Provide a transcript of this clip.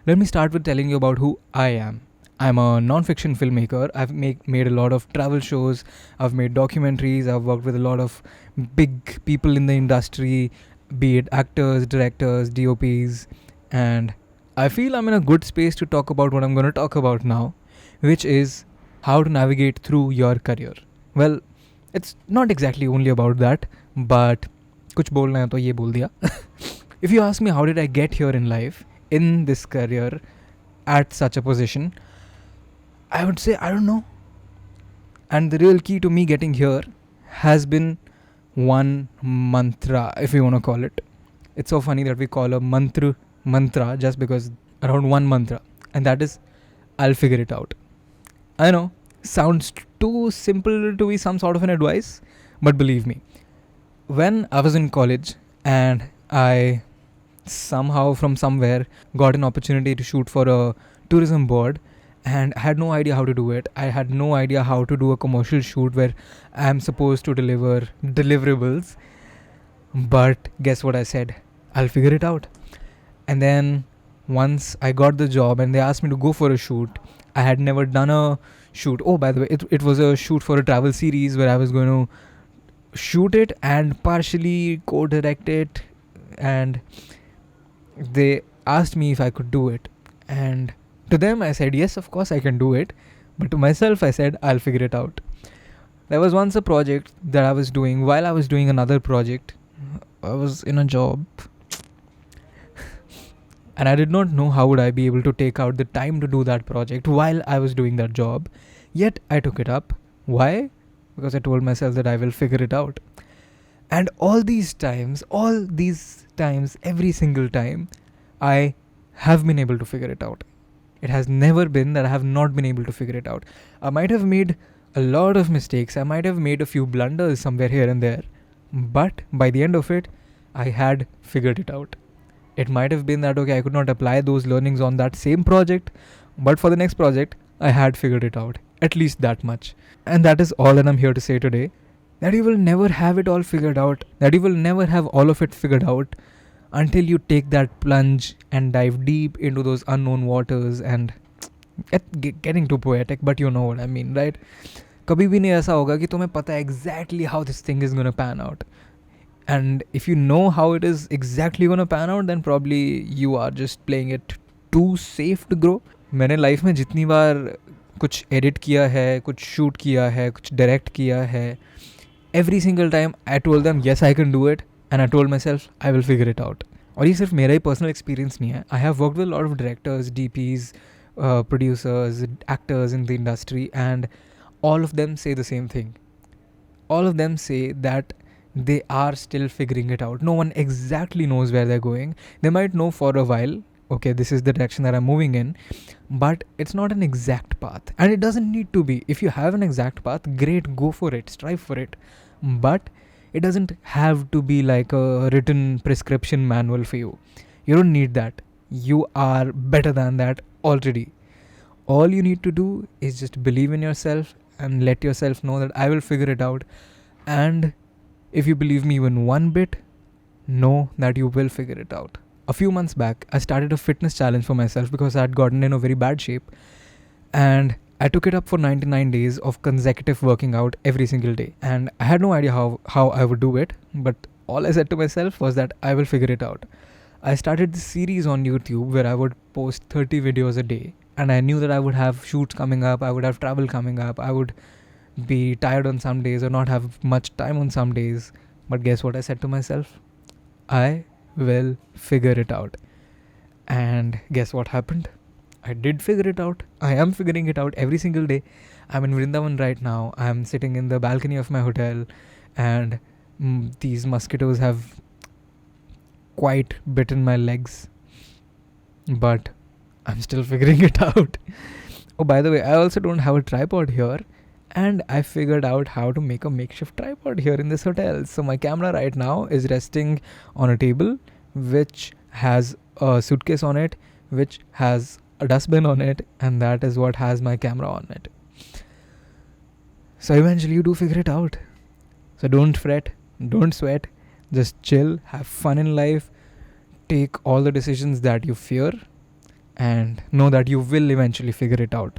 Let me start with telling you about who I am. I'm a non-fiction filmmaker. I've made a lot of travel shows. I've made documentaries. I've worked with a lot of big people in the industry, be it actors, directors, DOPs, and I feel I'm in a good space to talk about what I'm going to talk about now, which is how to navigate through your career. Well, it's not exactly only about that, but कुछ बोलना है तो ये बोल दिया. If you ask me how did I get here in life, in this career, at such a position, I would say I don't know. And the real key to me getting here has been one mantra, if you want to call it. It's so funny that we call a mantra just because around one mantra, and that is I'll figure it out. I know, sounds too simple to be some sort of an advice, but believe me, when I was in college and I somehow from somewhere got an opportunity to shoot for a tourism board, and I had no idea how to do it. I had no idea how to do a commercial shoot where I'm supposed to deliver deliverables. But guess what I said? I'll figure it out. And then once I got the job and they asked me to go for a shoot, I had never done a shoot. Oh, by the way, it was a shoot for a travel series where I was going to shoot it and partially co-direct it, and they asked me if I could do it. And to them I said yes, of course I can do it, but to myself I said I'll figure it out. There was once a project that I was doing while I was doing another project. I was in a job and I did not know how would I be able to take out the time to do that project while I was doing that job. Yet I took it up. Why? Because I told myself that I will figure it out. And all these times, every single time, I have been able to figure it out. It has never been that I have not been able to figure it out. I might have made a lot of mistakes. I might have made a few blunders somewhere here and there. But by the end of it, I had figured it out. It might have been that, okay, I could not apply those learnings on that same project, but for the next project, I had figured it out. At least that much. And that is all that I'm here to say today. That you will never have it all figured out. That you will never have all of it figured out until you take that plunge and dive deep into those unknown waters and getting too poetic, but you know what I mean, right? कभी भी नहीं ऐसा होगा कि तुम्हें पता है exactly how this thing is gonna pan out. And if you know how it is exactly gonna pan out, then probably you are just playing it too safe to grow. मैंने लाइफ में जितनी बार कुछ edit किया है, कुछ shoot किया है, कुछ डायरेक्ट किया है, every single time I told them yes I can do it, and I told myself I will figure it out. और ये सिर्फ मेरा ही पर्सनल एक्सपीरियंस नहीं है. I have worked with a lot of directors, DPs, producers, actors in the industry, and all of them say the same thing. All of them say that they are still figuring it out. No one exactly knows where they're going. They might know for a while, okay, this is the direction that I'm moving in, but it's not an exact path. And it doesn't need to be. If you have an exact path, great, go for it, strive for it. But it doesn't have to be like a written prescription manual for you. You don't need that. You are better than that already. All you need to do is just believe in yourself and let yourself know that I will figure it out. And if you believe me even one bit, know that you will figure it out. A few months back, I started a fitness challenge for myself because I had gotten in a very bad shape. And I took it up for 99 days of consecutive working out every single day. And I had no idea how I would do it. But all I said to myself was that I will figure it out. I started this series on YouTube where I would post 30 videos a day. And I knew that I would have shoots coming up, I would have travel coming up, I would be tired on some days or not have much time on some days. But guess what I said to myself? I will figure it out. And guess what happened? I did figure it out. I am figuring it out every single day. I'm in Vrindavan right now. I'm sitting in the balcony of my hotel, and these mosquitoes have quite bitten my legs. But I'm still figuring it out. Oh, by the way, I also don't have a tripod here. And I figured out how to make a makeshift tripod here in this hotel. So my camera right now is resting on a table which has a suitcase on it, which has a dustbin on it, and that is what has my camera on it. So eventually you do figure it out. So don't fret, don't sweat, just chill, have fun in life, take all the decisions that you fear, and know that you will eventually figure it out.